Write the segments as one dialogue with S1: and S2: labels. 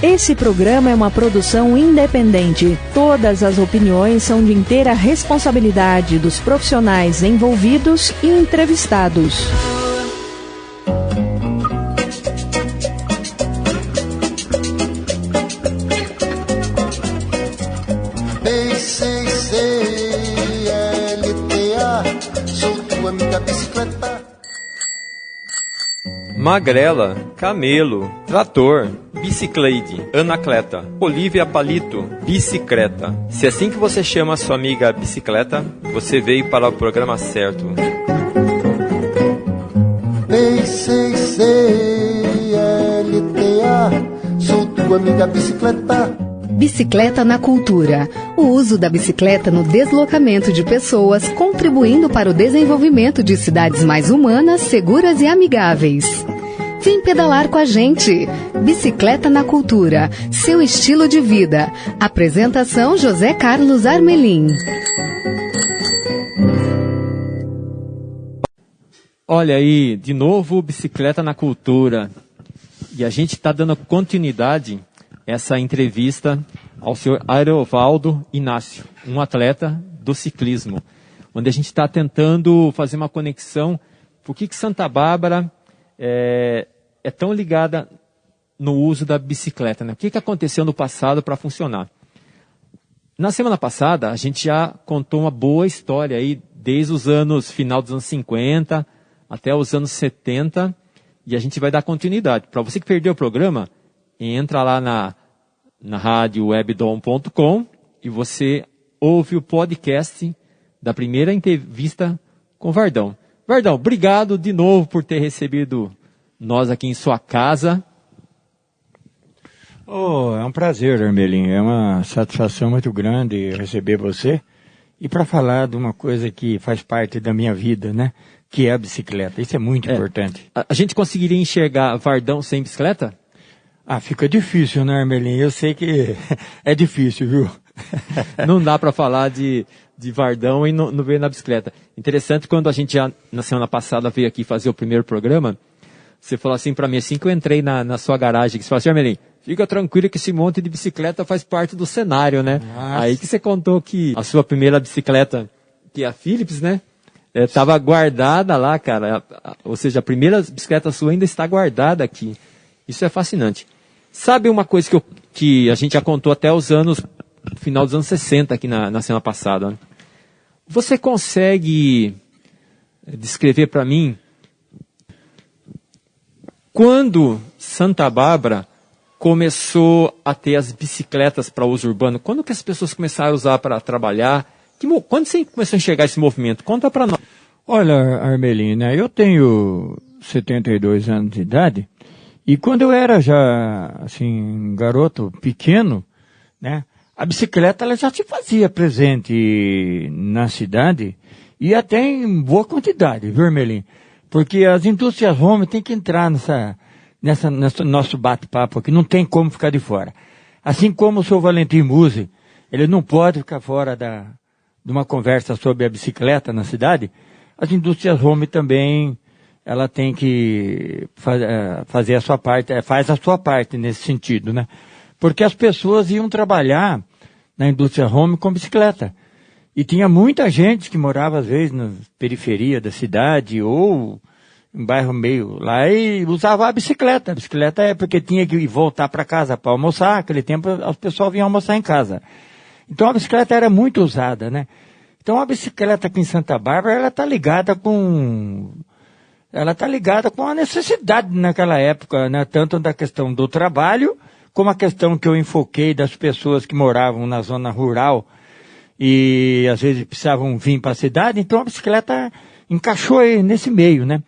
S1: Esse programa é uma produção independente. Todas as opiniões são de inteira responsabilidade dos profissionais envolvidos e entrevistados.
S2: Magrela, camelo, trator, biciclete, anacleta, Olívia Palito, bicicleta. Se é assim que você chama a sua amiga bicicleta, você veio para o programa certo.
S3: BCCLTA, sou tua amiga bicicleta.
S4: Bicicleta na cultura. O uso da bicicleta no deslocamento de pessoas, contribuindo para o desenvolvimento de cidades mais humanas, seguras e amigáveis. Vem pedalar com a gente. Bicicleta na cultura. Seu estilo de vida. Apresentação José Carlos Armelin.
S5: Olha aí, de novo, Bicicleta na cultura. E a gente está dando continuidade a essa entrevista ao senhor Arovaldo Inácio, um atleta do ciclismo, onde a gente está tentando fazer uma conexão. Por que Santa Bárbara é tão ligada no uso da bicicleta, né? O que aconteceu no passado para funcionar? Na semana passada, a gente já contou uma boa história aí, desde os final dos anos 50 até os anos 70, e a gente vai dar continuidade. Para você que perdeu o programa, entra lá na rádio webdom.com e você ouve o podcast da primeira entrevista com o Vardão. Vardão, obrigado de novo por ter recebido nós aqui em sua casa.
S6: É um prazer, Armelin. É uma satisfação muito grande receber você e para falar de uma coisa que faz parte da minha vida, né? Que é a bicicleta. Isso é muito importante.
S5: A gente conseguiria enxergar Vardão sem bicicleta?
S6: Fica difícil, né, Armelin? Eu sei que é difícil, viu?
S5: Não dá para falar de Vardão e não ver na bicicleta. Interessante, quando a gente já, na semana passada, veio aqui fazer o primeiro programa, você falou assim para mim, assim que eu entrei na sua garagem, que você falou assim, Armelin, fica tranquilo que esse monte de bicicleta faz parte do cenário, né? Nossa. Aí que você contou que a sua primeira bicicleta, que é a Philips, né? Estava guardada lá, cara. Ou seja, a primeira bicicleta sua ainda está guardada aqui. Isso é fascinante. Sabe uma coisa que a gente já contou até final dos anos 60 aqui na semana passada, né? Você consegue descrever para mim quando Santa Bárbara começou a ter as bicicletas para uso urbano? Quando que as pessoas começaram a usar para trabalhar? Quando você começou a enxergar esse movimento? Conta para nós.
S6: Olha, Armelina, eu tenho 72 anos de idade e quando eu era já, assim, garoto pequeno, né, a bicicleta ela já se fazia presente na cidade e até em boa quantidade, viu, Armelin? Porque as indústrias home têm que entrar nesse nosso bate-papo aqui, não tem como ficar de fora. Assim como o senhor Valentim Musi, ele não pode ficar fora de uma conversa sobre a bicicleta na cidade, as indústrias home também, ela tem que fazer a sua parte, faz a sua parte nesse sentido, né? Porque as pessoas iam trabalhar na indústria home com bicicleta. E tinha muita gente que morava, às vezes, na periferia da cidade ou em bairro meio lá e usava a bicicleta. A bicicleta é porque tinha que voltar para casa para almoçar. Naquele tempo, as pessoas vinham almoçar em casa. Então, a bicicleta era muito usada, né? Então, a bicicleta aqui em Santa Bárbara, ela está ligada com a necessidade naquela época, né? Tanto da questão do trabalho, como a questão que eu enfoquei das pessoas que moravam na zona rural e às vezes precisavam vir para a cidade, então a bicicleta encaixou aí nesse meio, né?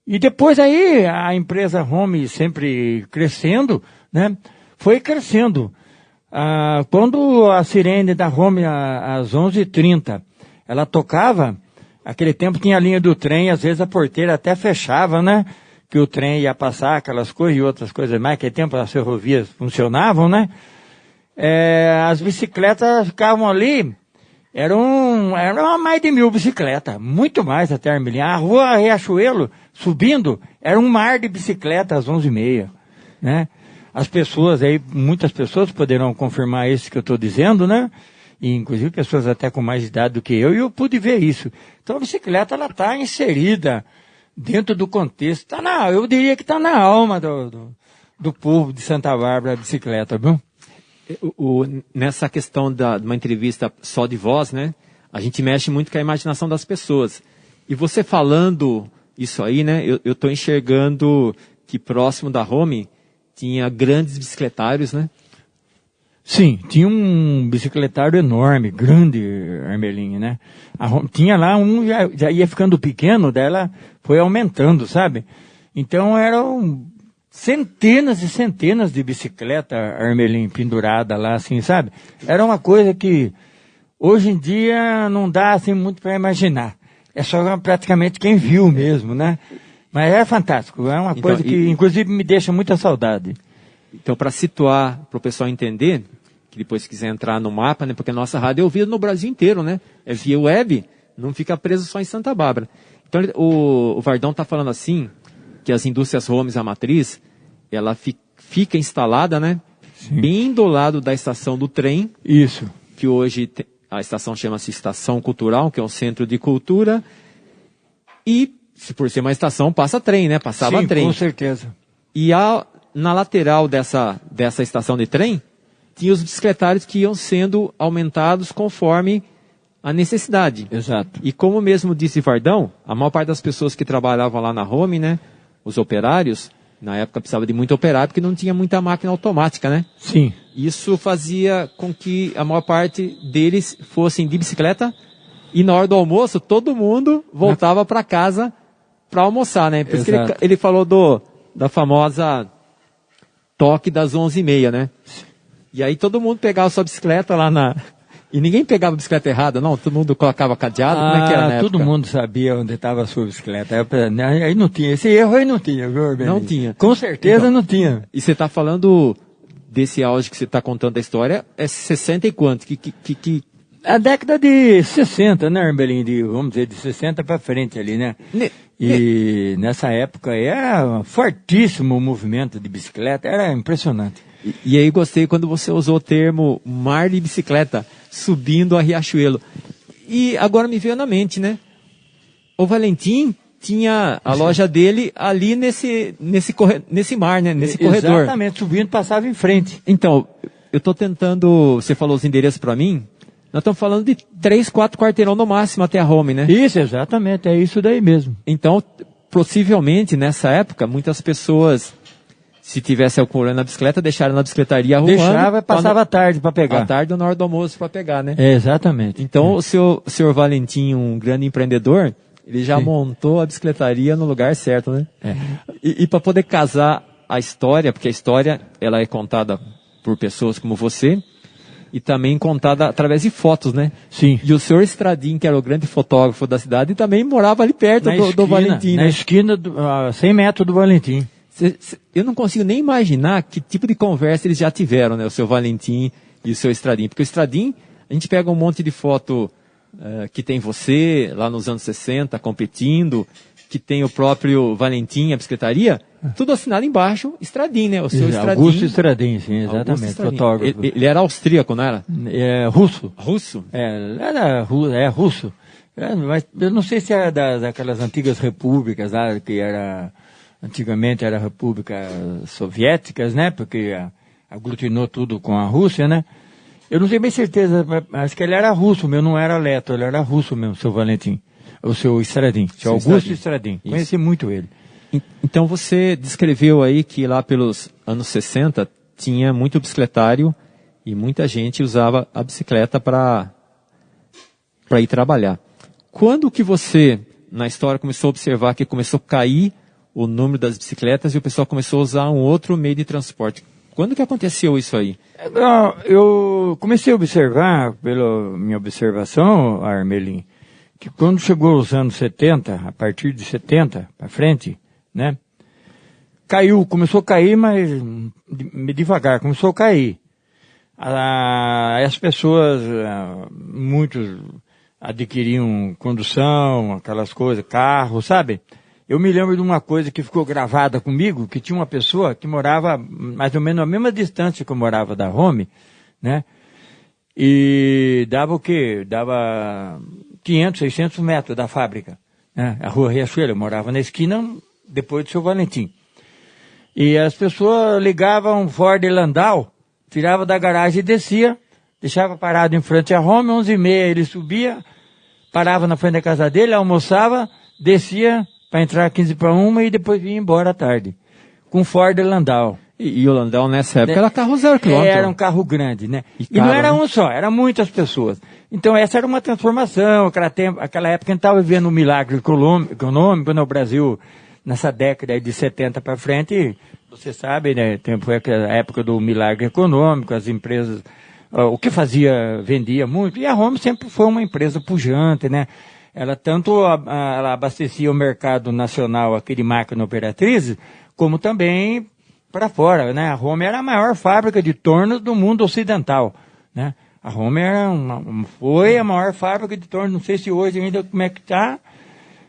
S6: E depois aí a empresa Home sempre crescendo, né? Foi crescendo. Quando a sirene da Home às 11h30, ela tocava, aquele tempo tinha a linha do trem, às vezes a porteira até fechava, né? Que o trem ia passar, aquelas coisas e outras coisas mais, naquele tempo as ferrovias funcionavam, né? As bicicletas ficavam ali, eram mais de 1000 bicicletas, muito mais até, Armelin. A rua Riachuelo, subindo, era um mar de bicicletas às 11h30, né? as pessoas aí, muitas pessoas poderão confirmar isso que eu estou dizendo, né? E, inclusive pessoas até com mais idade do que eu, e eu pude ver isso. Então a bicicleta, ela está inserida dentro do contexto, eu diria que está na alma do povo de Santa Bárbara, a bicicleta, viu?
S5: Nessa questão de uma entrevista só de voz, né? A gente mexe muito com a imaginação das pessoas. E você falando isso aí, né? Eu estou enxergando que próximo da Home tinha grandes bicicletários, né?
S6: Sim, tinha um bicicletário enorme, grande, Armelinho, né? Tinha lá já ia ficando pequeno, dela foi aumentando, sabe? Então eram centenas e centenas de bicicleta, Armelinho, pendurada lá, assim, sabe? Era uma coisa que hoje em dia não dá assim muito para imaginar. É só praticamente quem viu mesmo, né? Mas é fantástico, é uma coisa que inclusive me deixa muita saudade.
S5: Então, para situar, para o pessoal entender, que depois quiser entrar no mapa, né? Porque a nossa rádio é ouvida no Brasil inteiro, né? É via web, não fica preso só em Santa Bárbara. Então, o Vardão está falando assim, que as indústrias Homes, a matriz, ela fica instalada, né?
S6: Sim.
S5: Bem do lado da estação do trem.
S6: Isso.
S5: Que hoje a estação chama-se Estação Cultural, que é um centro de cultura. E, se por ser uma estação, passa trem, né? Passava trem.
S6: Com certeza.
S5: E na lateral dessa estação de trem, tinha os bicicletários que iam sendo aumentados conforme a necessidade.
S6: Exato.
S5: E como mesmo disse Vardão, a maior parte das pessoas que trabalhavam lá na Home, né? Os operários, na época precisava de muito operário, porque não tinha muita máquina automática, né?
S6: Sim.
S5: Isso fazia com que a maior parte deles fossem de bicicleta e na hora do almoço todo mundo voltava para casa para almoçar, né? Por isso que ele falou da famosa toque das 11h30, né? E aí todo mundo pegava sua bicicleta lá E ninguém pegava a bicicleta errada, não? Todo mundo colocava cadeado? Como é que era na época?
S6: Todo mundo sabia onde estava a sua bicicleta. Aí não tinha. Esse erro aí não tinha, viu, Armelinho?
S5: Não tinha.
S6: Com certeza não tinha.
S5: E você está falando desse auge que você está contando da história, é 60 e quanto?
S6: A década de 60, né, Armelinho? Vamos dizer, de 60 para frente ali, né? E nessa época era um fortíssimo o movimento de bicicleta, era impressionante.
S5: E aí gostei quando você usou o termo mar de bicicleta, subindo a Riachuelo. E agora me veio na mente, né? O Valentim tinha a loja dele ali nesse mar, né? Nesse corredor.
S6: Exatamente, subindo, passava em frente.
S5: Então, eu estou tentando, você falou os endereços para mim, nós estamos falando de 3, 4 quarteirão no máximo até a Home, né?
S6: Isso, exatamente, é isso daí mesmo.
S5: Então, possivelmente, nessa época, muitas pessoas, se tivesse acumulando na bicicleta, deixaram na bicicletaria arrumando.
S6: Deixava, passava a tarde para pegar.
S5: À tarde ou na hora do almoço para pegar, né?
S6: É, exatamente.
S5: Então, o senhor Valentim, um grande empreendedor, ele já montou a bicicletaria no lugar certo, né?
S6: É.
S5: E para poder casar a história, porque a história ela é contada por pessoas como você, e também contada através de fotos, né?
S6: Sim.
S5: E o senhor Estradin, que era o grande fotógrafo da cidade, também morava ali perto do Valentim, né?
S6: Na esquina, 100 metros do Valentim.
S5: Eu não consigo nem imaginar que tipo de conversa eles já tiveram, né? O seu Valentim e o seu Estradin. Porque o Estradin, a gente pega um monte de foto que tem você, lá nos anos 60, competindo, que tem o próprio Valentim, a bicicletaria, tudo assinado embaixo, Estradin, né? O seu Estradin.
S6: Augusto Estradin, sim, exatamente, fotógrafo.
S5: Ele era austríaco, não era?
S6: É, russo.
S5: Russo?
S6: É russo. Mas eu não sei se era daquelas antigas repúblicas lá, que antigamente era repúblicas soviéticas, né? Porque aglutinou tudo com a Rússia, né? Eu não tenho bem certeza, mas acho que ele era russo mesmo, não era leto, ele era russo mesmo, seu Valentim. O seu Estradin, seu Augusto Estradin. Conheci muito ele.
S5: Então você descreveu aí que lá pelos anos 60 tinha muito bicicletário e muita gente usava a bicicleta para ir trabalhar. Quando que você, na história, começou a observar que começou a cair o número das bicicletas e o pessoal começou a usar um outro meio de transporte? Quando que aconteceu isso aí?
S6: Eu comecei a observar, pela minha observação, Armelim, que quando chegou os anos 70, a partir de 70 para frente, né? Começou a cair, mas devagar, começou a cair. As pessoas, muitos adquiriam condução, aquelas coisas, carro, sabe? Eu me lembro de uma coisa que ficou gravada comigo, que tinha uma pessoa que morava mais ou menos a mesma distância que eu morava da Home, né? E dava o quê? Dava 500, 600 metros da fábrica, né? A Rua Riachuelo, eu morava na esquina depois do Seu Valentim. E as pessoas ligavam um Ford Landau, tirava da garagem e descia, deixava parado em frente à Home, 11h30 ele subia, parava na frente da casa dele, almoçava, descia para entrar 15:01 e depois vinha embora à tarde, com Ford Landau.
S5: E o Landau nessa época era carro 0 km.
S6: Era um carro grande, né?
S5: E
S6: não
S5: caro,
S6: era
S5: né?
S6: um só, eram muitas pessoas. Então essa era uma transformação, aquela época a gente estava vivendo um milagre econômico no Brasil, nessa década aí de 70 para frente, você sabe, né? Foi a época do milagre econômico, as empresas, o que fazia, vendia muito, e a Home sempre foi uma empresa pujante, né? Ela tanto ela abastecia o mercado nacional aqui de máquina operatriz, como também para fora, né? A Home era a maior fábrica de tornos do mundo ocidental, né? A Home foi a maior fábrica de tornos, não sei se hoje ainda como é que está,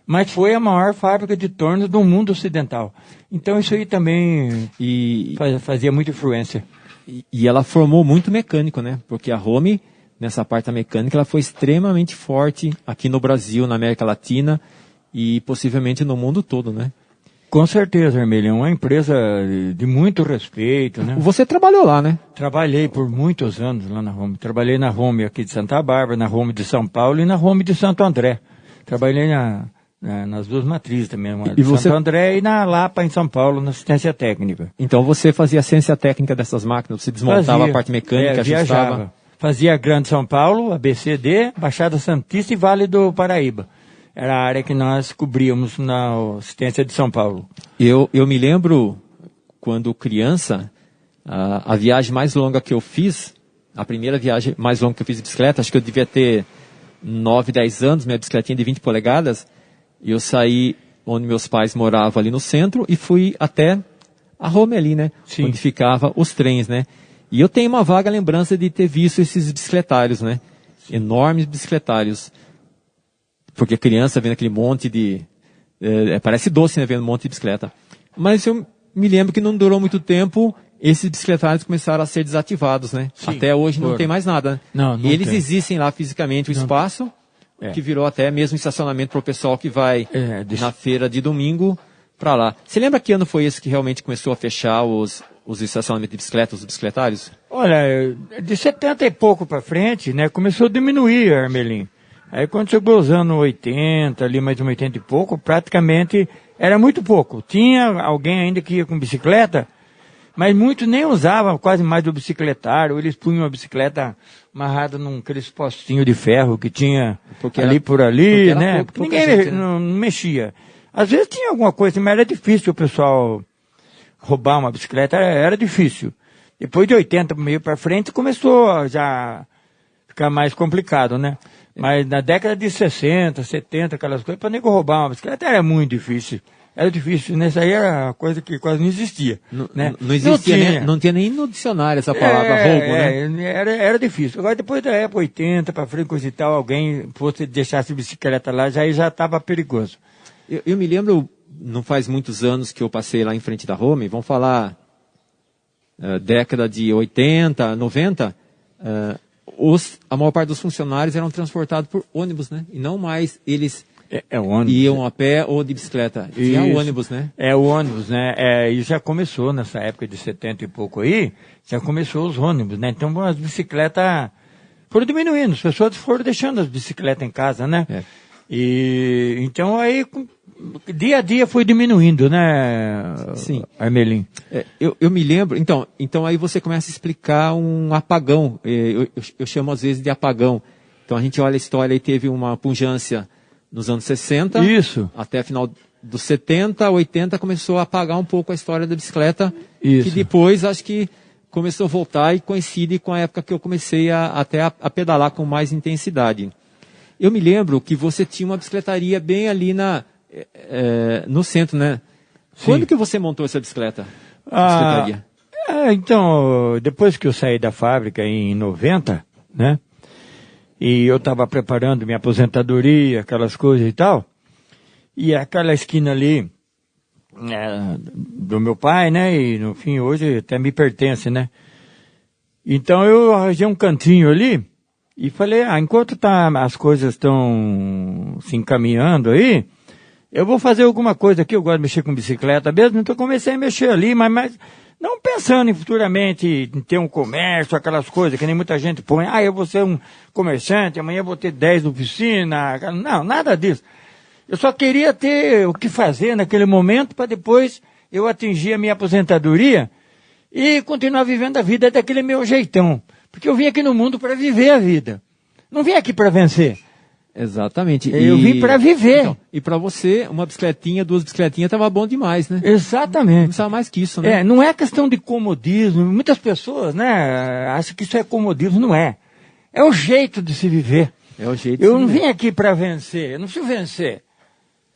S6: mas foi a maior fábrica de tornos do mundo ocidental. Então isso aí também fazia muita influência.
S5: E ela formou muito mecânico, né? Porque a Home, nessa parte da mecânica, ela foi extremamente forte aqui no Brasil, na América Latina e possivelmente no mundo todo, né?
S6: Com certeza, Hermílio, é uma empresa de muito respeito, né?
S5: Você trabalhou lá, né?
S6: Trabalhei por muitos anos lá na Home. Trabalhei na Home aqui de Santa Bárbara, na Home de São Paulo e na Home de Santo André. Trabalhei nas duas matrizes também, uma de Santo André e na Lapa, em São Paulo, na assistência técnica.
S5: Então você fazia assistência técnica dessas máquinas, você desmontava a parte mecânica, ajustava?
S6: Viajava. Fazia Grande São Paulo, ABCD, Baixada Santista e Vale do Paraíba. Era a área que nós cobríamos na assistência de São Paulo.
S5: Eu me lembro, quando criança, a viagem mais longa que eu fiz, a primeira viagem mais longa que eu fiz de bicicleta, acho que eu devia ter 9, 10 anos, minha bicicletinha de 20 polegadas, e eu saí onde meus pais moravam ali no centro e fui até a Home ali, né?
S6: Sim.
S5: Onde ficava os trens, né? E eu tenho uma vaga lembrança de ter visto esses bicicletários, né? Enormes bicicletários. Porque criança vendo aquele monte de... parece doce, né? Vendo um monte de bicicleta. Mas eu me lembro que não durou muito tempo, esses bicicletários começaram a ser desativados, né?
S6: Sim,
S5: até hoje não tem mais nada, né?
S6: Não
S5: eles
S6: tem.
S5: existem lá fisicamente, o espaço, que virou até mesmo estacionamento para o pessoal que vai na feira de domingo para lá. Você lembra que ano foi esse que realmente começou a fechar os estacionamentos de bicicleta, os bicicletários?
S6: Olha, de 70 e pouco para frente, né, começou a diminuir, Armelim. Aí quando chegou os anos 80, ali mais de 80 e pouco, praticamente era muito pouco. Tinha alguém ainda que ia com bicicleta, mas muitos nem usavam quase mais do bicicletário. Eles punham a bicicleta amarrada num aqueles postinhos de ferro que tinha por ali, né? Ninguém não mexia. Às vezes tinha alguma coisa, mas era difícil o pessoal roubar uma bicicleta, era difícil. Depois de 80 meio para frente começou a já ficar mais complicado, né? Mas na década de 60, 70, aquelas coisas, para nego roubar uma bicicleta era muito difícil. Era difícil, né? Isso aí era uma coisa que quase não existia. Né?
S5: Não existia, né? Não tinha nem no dicionário essa palavra roubo, né?
S6: Era difícil. Agora, depois da época 80, para frente, coisa e tal, alguém fosse deixasse a bicicleta lá, já estava perigoso.
S5: Eu me lembro, não faz muitos anos que eu passei lá em frente da Home, vamos falar década de 80, 90, a maior parte dos funcionários eram transportados por ônibus, né? E não mais eles iam a pé ou de bicicleta. Tinha o ônibus, né?
S6: O ônibus, né? E já começou nessa época de 70 e pouco aí, já começou os ônibus, né? Então as bicicletas foram diminuindo, as pessoas foram deixando as bicicletas em casa, né? E então aí dia a dia foi diminuindo, né?
S5: Sim.
S6: Armelim.
S5: Eu me lembro, então aí você começa a explicar um apagão, eu chamo às vezes de apagão. Então a gente olha a história e teve uma pujança nos anos 60,
S6: isso,
S5: até final dos 70, 80, começou a apagar um pouco a história da bicicleta,
S6: isso,
S5: que depois acho que começou a voltar e coincide com a época que eu comecei a pedalar com mais intensidade. Eu me lembro que você tinha uma bicicletaria bem ali no centro, né? Sim. Quando que você montou essa bicicleta? Bicicletaria?
S6: Então, depois que eu saí da fábrica em 90, né? E eu estava preparando minha aposentadoria, aquelas coisas e tal. E aquela esquina ali do meu pai, né? E no fim hoje até me pertence, né? Então eu arranjei um cantinho ali e falei, enquanto as coisas estão se encaminhando aí, eu vou fazer alguma coisa aqui, eu gosto de mexer com bicicleta mesmo, então comecei a mexer ali, mas não pensando em futuramente em ter um comércio, aquelas coisas que nem muita gente põe, eu vou ser um comerciante, amanhã eu vou ter 10 oficinas, não, nada disso. Eu só queria ter o que fazer naquele momento para depois eu atingir a minha aposentadoria e continuar vivendo a vida daquele meu jeitão. Porque eu vim aqui no mundo para viver a vida. Não vim aqui para vencer.
S5: Exatamente.
S6: Eu vim para viver.
S5: Então, e para você, uma bicicletinha, 2 bicicletinhas, estava bom demais, né?
S6: Exatamente.
S5: Não precisava mais que isso, né?
S6: Não é questão de comodismo. Muitas pessoas, né, acham que isso é comodismo. Não é. É o jeito de se viver.
S5: É o jeito
S6: Eu não vim aqui para vencer. Eu não preciso vencer.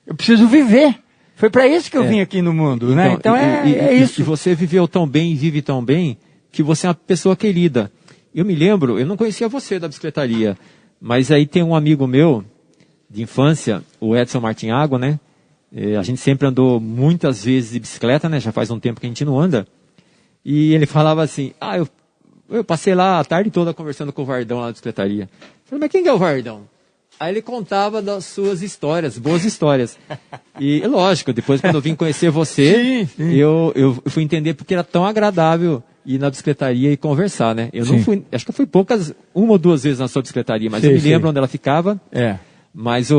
S6: Eu preciso viver. Foi para isso que eu vim aqui no mundo, né? Então é isso.
S5: E você viveu tão bem e vive tão bem que você é uma pessoa querida. Eu me lembro, eu não conhecia você da bicicletaria, mas aí tem um amigo meu de infância, o Edson Martinhago, né? A gente sempre andou muitas vezes de bicicleta, né? Já faz um tempo que a gente não anda. E ele falava assim, eu passei lá a tarde toda conversando com o Vardão lá na bicicletaria. Eu falei, mas quem que é o Vardão? Aí ele contava das suas histórias, boas histórias. E lógico, depois quando eu vim conhecer você, sim. Eu fui entender porque era tão agradável ir na bicicletaria e conversar, né? Eu não fui, acho que eu fui uma ou duas vezes na sua bicicletaria, mas eu me lembro onde ela ficava. Mas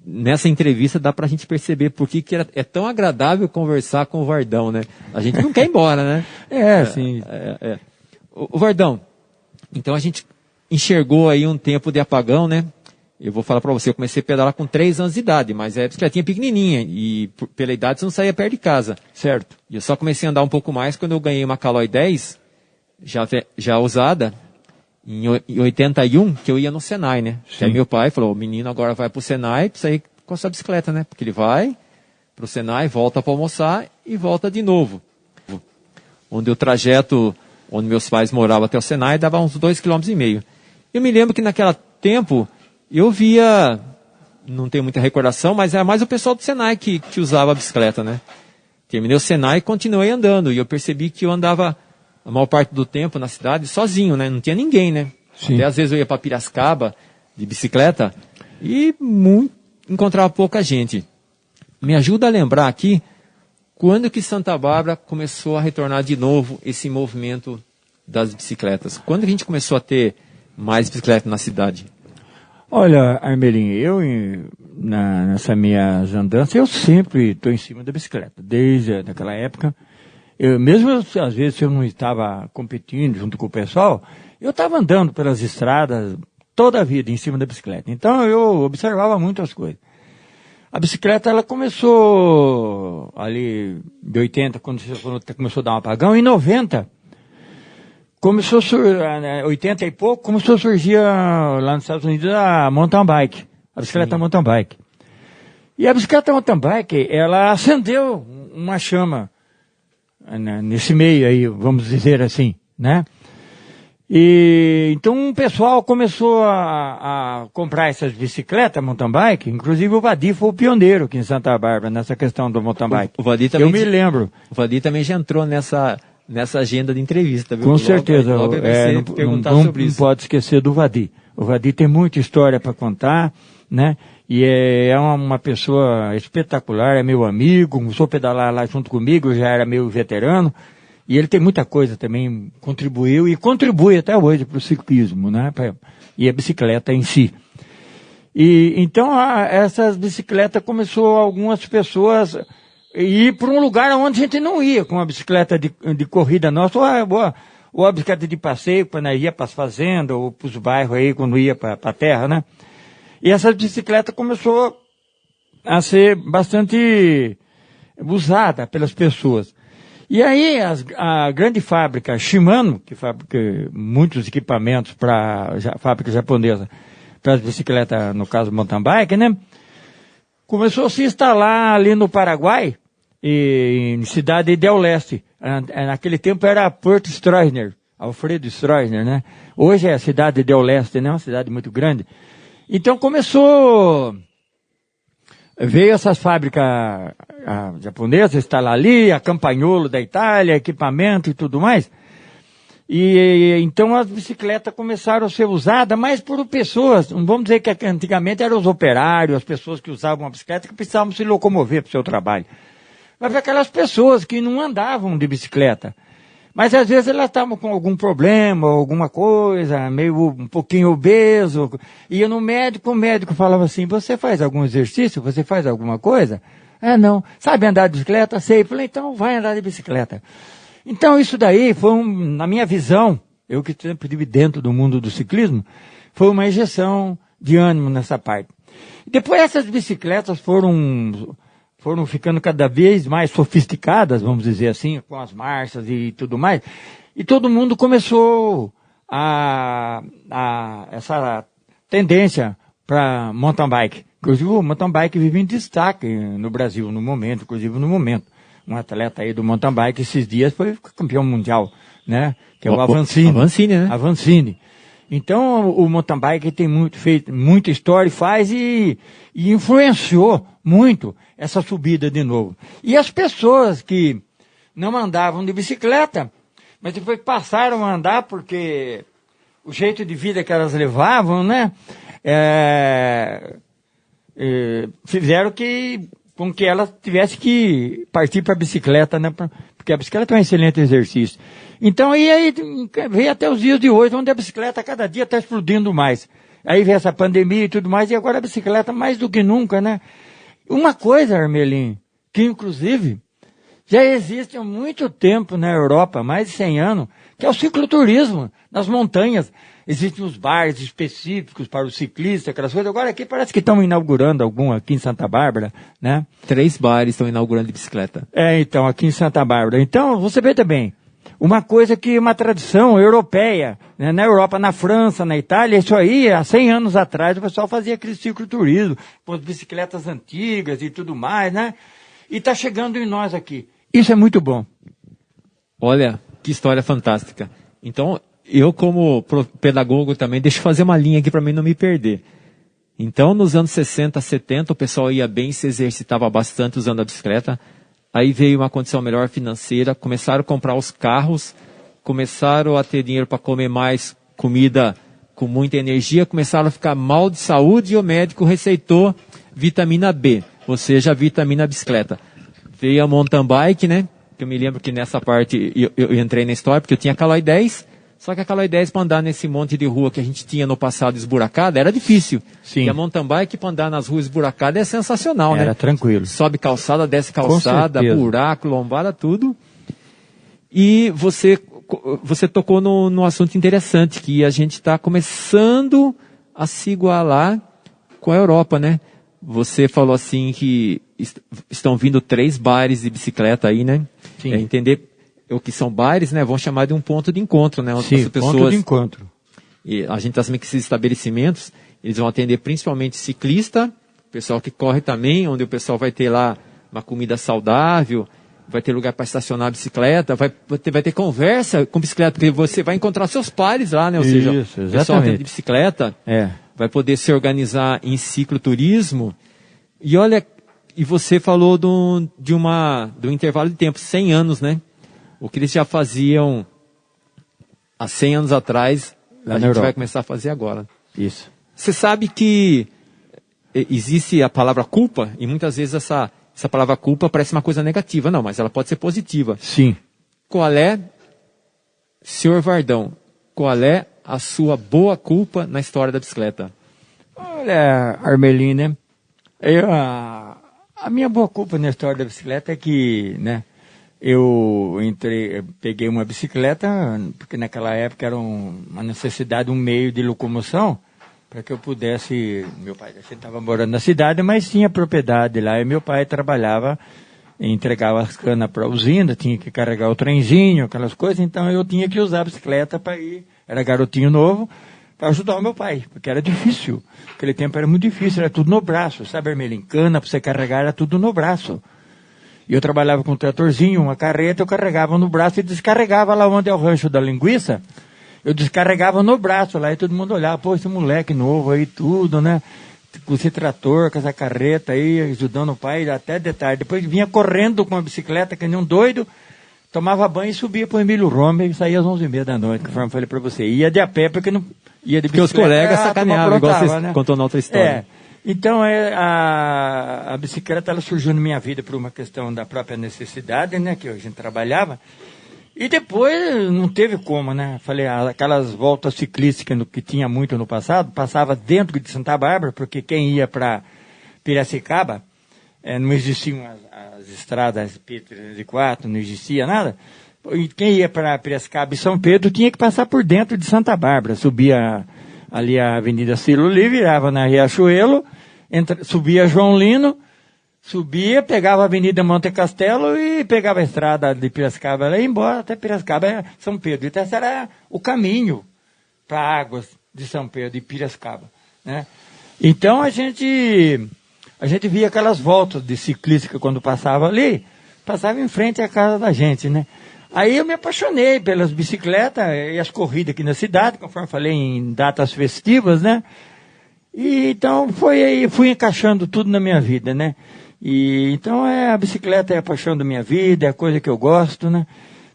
S5: nessa entrevista dá pra gente perceber por que é tão agradável conversar com o Vardão, né? A gente não quer ir embora, né?
S6: Sim.
S5: O Vardão, então a gente enxergou aí um tempo de apagão, né? Eu vou falar para você, eu comecei a pedalar com 3 anos de idade, mas é bicicletinha pequenininha e pela idade você não saía perto de casa.
S6: Certo.
S5: E eu só comecei a andar um pouco mais quando eu ganhei uma Caloi 10, já usada, em 81, que eu ia no Senai, né? Que aí meu pai falou, o menino agora vai pro Senai, precisa ir com a sua bicicleta, né? Porque ele vai pro Senai, volta para almoçar e volta de novo. Onde o trajeto, onde meus pais moravam até o Senai, dava uns 2,5 km. Eu me lembro que naquele tempo eu via, não tenho muita recordação, mas era mais o pessoal do Senai que usava a bicicleta, né? Terminei o Senai e continuei andando. E eu percebi que eu andava a maior parte do tempo na cidade sozinho, né? Não tinha ninguém, né?
S6: Sim.
S5: Até às vezes eu ia para Piracicaba de bicicleta e encontrava pouca gente. Me ajuda a lembrar aqui quando que Santa Bárbara começou a retornar de novo esse movimento das bicicletas. Quando que a gente começou a ter mais bicicleta na cidade? Olha,
S6: Armelim, nessas minhas andanças, eu sempre estou em cima da bicicleta, desde aquela época. Às vezes, se eu não estava competindo junto com o pessoal, eu estava andando pelas estradas toda a vida em cima da bicicleta. Então, eu observava muitas coisas. A bicicleta, ela começou ali de 80, quando começou a dar um apagão, em 90... Começou a surgir, 80 e pouco, começou a surgir lá nos Estados Unidos a mountain bike, a bicicleta mountain bike. E a bicicleta mountain bike, ela acendeu uma chama nesse meio aí, vamos dizer assim, né? E então o pessoal começou a comprar essas bicicletas mountain bike, inclusive o Vadi foi o pioneiro aqui em Santa Bárbara, nessa questão do mountain bike.
S5: O Vadi também,
S6: eu me lembro.
S5: O Vadi também já entrou nessa agenda de entrevista, viu?
S6: Com certeza.
S5: Logo
S6: não pode esquecer do Vadi. O Vadi tem muita história para contar, né? E é uma pessoa espetacular, é meu amigo, começou a pedalar lá junto comigo, já era meu veterano. E ele tem muita coisa também, contribuiu e contribui até hoje para o ciclismo, né? E a bicicleta em si. E então essas bicicletas começou algumas pessoas ir para um lugar onde a gente não ia com a bicicleta de corrida nossa, ou a bicicleta de passeio, quando ia para as fazendas, ou para os bairros aí, quando ia para a terra, né? E essa bicicleta começou a ser bastante usada pelas pessoas. E aí a grande fábrica Shimano, que fabrica muitos equipamentos para fábrica japonesa, para as bicicletas, no caso mountain bike, né? Começou a se instalar ali no Paraguai, em cidade de Del Leste. Naquele tempo era Porto Stroessner, Alfredo Stroessner, né? Hoje é a cidade de Del Leste, né? Uma cidade muito grande. Então começou veio essas fábricas japonesas, instalar ali, a Campagnolo da Itália, equipamento e tudo mais. E então as bicicletas começaram a ser usadas mais por pessoas, vamos dizer que antigamente eram os operários, as pessoas que usavam a bicicleta que precisavam se locomover para o seu trabalho. Mas aquelas pessoas que não andavam de bicicleta. Mas às vezes elas estavam com algum problema, alguma coisa, meio um pouquinho obeso. Ia no médico, o médico falava assim, você faz algum exercício? Você faz alguma coisa? Ah, não. Sabe andar de bicicleta? Sei. Eu falei, então vai andar de bicicleta. Então isso daí foi, na minha visão, eu que sempre estive dentro do mundo do ciclismo, foi uma injeção de ânimo nessa parte. Depois essas bicicletas foram ficando cada vez mais sofisticadas, vamos dizer assim, com as marchas e tudo mais. E todo mundo começou essa tendência para mountain bike. Inclusive o mountain bike vive em destaque no Brasil, no momento. Um atleta aí do mountain bike esses dias foi campeão mundial, né? Que é o Avancini.
S5: Avancini, né?
S6: Avancini. Então o mountain bike tem feito muita história, faz e influenciou muito essa subida de novo. E as pessoas que não andavam de bicicleta, mas depois passaram a andar porque o jeito de vida que elas levavam, né? Fizeram com que ela tivesse que partir para a bicicleta, né? Porque a bicicleta é um excelente exercício. Então, e aí veio até os dias de hoje, onde a bicicleta cada dia está explodindo mais. Aí veio essa pandemia e tudo mais, e agora a bicicleta mais do que nunca, né? Uma coisa, Armelim, que inclusive já existe há muito tempo na Europa, mais de 100 anos, que é o cicloturismo nas montanhas. Existem os bares específicos para o ciclista, aquelas coisas. Agora aqui parece que estão inaugurando algum aqui em Santa Bárbara, né?
S5: 3 bares estão inaugurando de bicicleta.
S6: Então, aqui em Santa Bárbara. Então, você vê também, uma coisa que uma tradição europeia, né? Na Europa, na França, na Itália, isso aí, há 100 anos atrás, o pessoal fazia aquele cicloturismo, com as bicicletas antigas e tudo mais, né? E está chegando em nós aqui. Isso é muito bom.
S5: Olha, que história fantástica. Então, eu como pedagogo também, deixa eu fazer uma linha aqui para mim não me perder. Então, nos anos 60, 70, o pessoal ia bem, se exercitava bastante usando a bicicleta. Aí veio uma condição melhor financeira, começaram a comprar os carros, começaram a ter dinheiro para comer mais comida com muita energia, começaram a ficar mal de saúde e o médico receitou vitamina B, ou seja, a vitamina bicicleta. Veio a mountain bike, né? Eu me lembro que nessa parte eu entrei na história porque eu tinha Caloi 10, só que a Caloi 10 para andar nesse monte de rua que a gente tinha no passado esburacada era difícil.
S6: Sim.
S5: E a mountain bike para andar nas ruas esburacadas é sensacional, né?
S6: Era tranquilo.
S5: Sobe calçada, desce calçada, buraco, lombada, tudo. E você tocou num assunto interessante, que a gente está começando a se igualar com a Europa, né? Você falou assim que estão vindo 3 bares de bicicleta aí, né?
S6: Sim.
S5: Entender o que são bares, né? Vão chamar de um ponto de encontro, né? Onde
S6: Sim,
S5: as pessoas,
S6: ponto de encontro.
S5: E a gente está sabendo que esses estabelecimentos, eles vão atender principalmente ciclista, pessoal que corre também, onde o pessoal vai ter lá uma comida saudável, vai ter lugar para estacionar a bicicleta, vai ter conversa com bicicleta, porque você vai encontrar seus pares lá, né? Ou seja, o pessoal de bicicleta vai poder se organizar em cicloturismo. E olha, e você falou do intervalo de tempo, 100 anos, né? O que eles já faziam há 100 anos atrás, a gente vai começar a fazer agora.
S6: Isso.
S5: Você sabe que existe a palavra culpa, e muitas vezes essa palavra culpa parece uma coisa negativa. Não, mas ela pode ser positiva.
S6: Sim.
S5: Qual é, senhor Vardão, qual é a sua boa culpa na história da bicicleta?
S6: Olha, Armelina, a minha boa culpa na história da bicicleta é que, né, eu peguei uma bicicleta, porque naquela época era uma necessidade, um meio de locomoção, para que eu pudesse, meu pai estava morando na cidade, mas tinha propriedade lá, e meu pai trabalhava, entregava as canas para a usina, tinha que carregar o trenzinho, aquelas coisas, então eu tinha que usar a bicicleta para ir, era garotinho novo, para ajudar o meu pai, porque era difícil, aquele tempo era muito difícil, era tudo no braço, sabe, Armelin? Cana para você carregar era tudo no braço. E eu trabalhava com um tratorzinho, uma carreta, eu carregava no braço e descarregava lá onde é o rancho da linguiça. Eu descarregava no braço lá e todo mundo olhava, pô, esse moleque novo aí, tudo, né? com esse trator, com essa carreta aí, ajudando o pai até de tarde. Depois vinha correndo com a bicicleta, que nem um doido, tomava banho e subia para o Emílio Roma e saía às 11h30 da noite, conforme eu falei para você. Ia de a pé, porque não ia de bicicleta.
S5: Porque os colegas sacaneavam, igual você, né, contou na outra história.
S6: Então, a bicicleta ela surgiu na minha vida por uma questão da própria necessidade, né, que a gente trabalhava. E depois não teve como, né? Falei, aquelas voltas ciclísticas que tinha muito no passado, passava dentro de Santa Bárbara, porque quem ia para Piracicaba, não existiam as estradas P304, não existia nada. E quem ia para Piracicaba e São Pedro tinha que passar por dentro de Santa Bárbara. Subia ali a Avenida Ciro Livre, virava na Riachuelo, subia João Lino, subia, pegava a Avenida Monte Castelo e pegava a estrada de Piracicaba e ia embora até Piracicaba, São Pedro. Então esse era o caminho para Águas de São Pedro e Piracicaba, né? Então a gente via aquelas voltas de ciclística quando passava ali, passava em frente à casa da gente, né? Aí eu me apaixonei pelas bicicletas e as corridas aqui na cidade, conforme falei, em datas festivas, né? E então foi aí, fui encaixando tudo na minha vida, né? E então a bicicleta é a paixão da minha vida, é a coisa que eu gosto, né?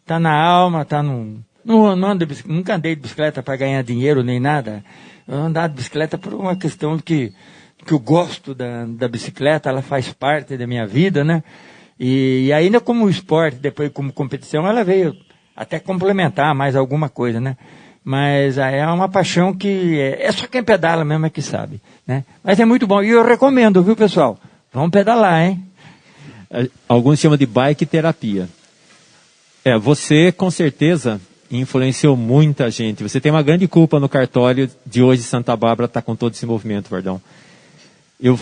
S6: Tá na alma, tá no... Nunca andei de bicicleta para ganhar dinheiro nem nada. Eu andava de bicicleta por uma questão que eu gosto da bicicleta, ela faz parte da minha vida, né? E ainda como esporte, depois como competição, ela veio até complementar mais alguma coisa, né? Mas é uma paixão que é só quem pedala mesmo é que sabe, né? Mas é muito bom e eu recomendo, viu, pessoal? Vamos pedalar, hein?
S5: Alguns chamam de bike terapia. Você com certeza influenciou muita gente. Você tem uma grande culpa no cartório de hoje Santa Bárbara estar com todo esse movimento, Vardão. Eu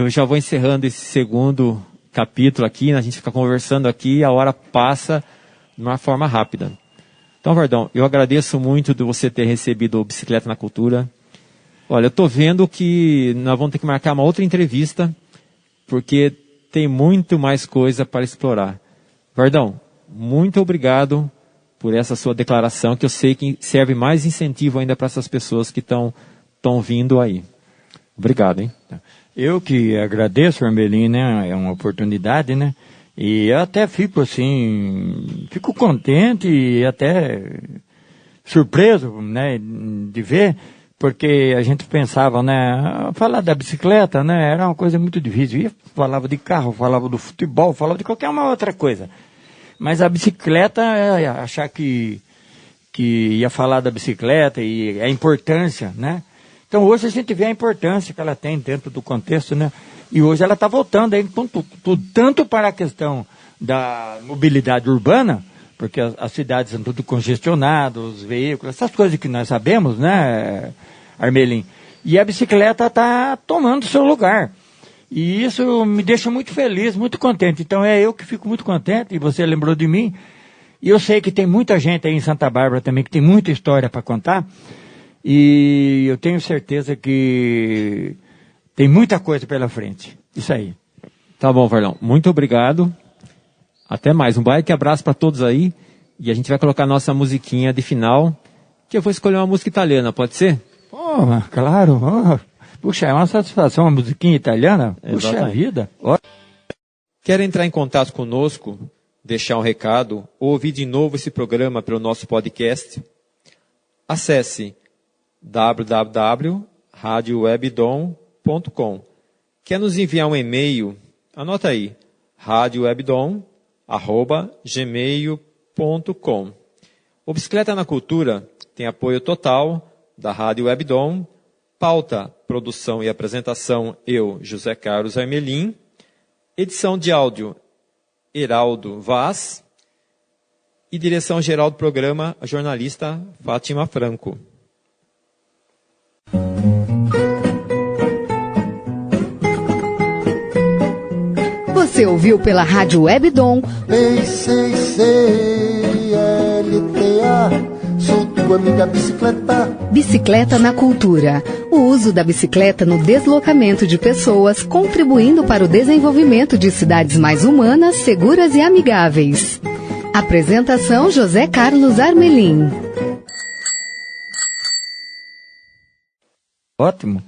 S5: já vou encerrando esse segundo capítulo aqui, a gente fica conversando aqui, a hora passa de uma forma rápida. Então, Vardão, eu agradeço muito de você ter recebido o Bicicleta na Cultura. Olha, eu estou vendo que nós vamos ter que marcar uma outra entrevista, porque tem muito mais coisa para explorar. Vardão, muito obrigado por essa sua declaração, que eu sei que serve mais incentivo ainda para essas pessoas que estão vindo aí. Obrigado, hein?
S6: Eu que agradeço, Armelin, né? É uma oportunidade, né? E eu até fico contente e até surpreso, né? De ver, porque a gente pensava, né? Falar da bicicleta, né? Era uma coisa muito difícil. Eu falava de carro, falava do futebol, falava de qualquer uma outra coisa. Mas a bicicleta, achar que ia falar da bicicleta e a importância, né? Então hoje a gente vê a importância que ela tem dentro do contexto, né? E hoje ela está voltando aí, tanto para a questão da mobilidade urbana, porque as cidades são tudo congestionadas, os veículos, essas coisas que nós sabemos, né, Armelin? E a bicicleta está tomando seu lugar. E isso me deixa muito feliz, muito contente. Então é eu que fico muito contente, e você lembrou de mim. E eu sei que tem muita gente aí em Santa Bárbara também que tem muita história para contar. E eu tenho certeza que tem muita coisa pela frente. Isso aí.
S5: Tá bom, Vardão. Muito obrigado. Até mais. Um bike abraço para todos aí. E a gente vai colocar a nossa musiquinha de final, que eu vou escolher uma música italiana, pode ser?
S6: Claro. Puxa, é uma satisfação, uma musiquinha italiana. Puxa
S5: Exatamente.
S6: Vida.
S2: Quer entrar em contato conosco, deixar um recado ou ouvir de novo esse programa pelo nosso podcast? Acesse www.radiowebdom.com. Quer nos enviar um e-mail? Anota aí, radiowebdom@gmail.com. O Bicicleta na Cultura tem apoio total da Rádio Webdom, pauta, produção e apresentação, eu, José Carlos Armelin, edição de áudio, Heraldo Vaz, e direção geral do programa, a jornalista Fátima Franco.
S4: Você ouviu pela Rádio Webdom
S3: BCCLTA, sou tua amiga bicicleta.
S4: Bicicleta na Cultura. O uso da bicicleta no deslocamento de pessoas, contribuindo para o desenvolvimento de cidades mais humanas, seguras e amigáveis. Apresentação José Carlos Armelin.
S6: Ótimo.